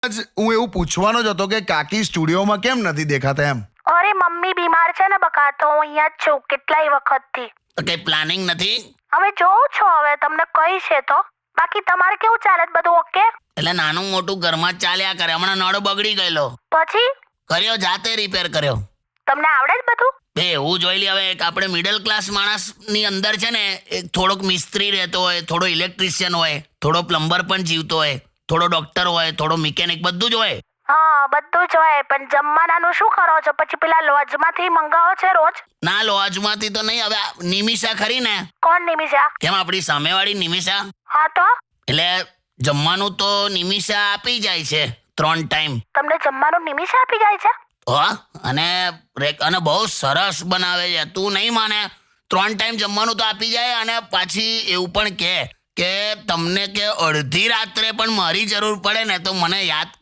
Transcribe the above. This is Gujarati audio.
આજ હું એવું પૂછવાનો જ હતો કે કાકી સ્ટુડિયોમાં કેમ નથી દેખાતા એમ. અરે મમ્મી બીમાર છે ને બકા, તો હું અહીંયા જ છું કેટલાય વખતથી. તો કઈ પ્લાનિંગ નથી? હવે જોઉં છો, હવે તમને કઈ છે તો. બાકી તમારે કેવું ચાલે છે, બધું ઓકે? એટલે નાનું મોટું ઘરમાં જ ચાલ્યા કરે. હમણાં નળ બગડી ગયેલો, પછી કર્યો, જાતે રિપેર કર્યો. તમને આવડે જ બધું? બે એવું જોઈ લે. હવે એક આપણે મિડલ ક્લાસ માણસની અંદર છે ને, એક થોડોક મિસ્ત્રી રહેતો હોય, થોડો ઇલેક્ટ્રિશિયન હોય, થોડો પ્લમ્બર પણ જીવતો હોય, થોડો ડોક્ટર હોય, થોડો મિકેનિક, બધું જ હોય. હા બધું જ હોય, પણ જમવાનાનું શું કરો છો પછી? પેલા લોજમાંથી મંગાવો છે રોજ? ના, લોજમાંથી તો નહીં. હવે આ નિમિષા ખરી ને, કોણ નિમિષા? કેમ આપણી સામેવાળી નિમિષા, હા તો એટલે જમવાનું તો નિમિષા આપી જાય છે 3 ટાઈમ. તમને જમવાનું નિમિષા આપી જાય છે? અને બહુ સરસ બનાવે છે. તું નહીં માને, 3 ટાઈમ જમવાનું તો આપી જાય. અને પાછી એવું પણ કે તમને કે અડધી રાત્રે પણ મારી જરૂર પડે ને તો મને યાદ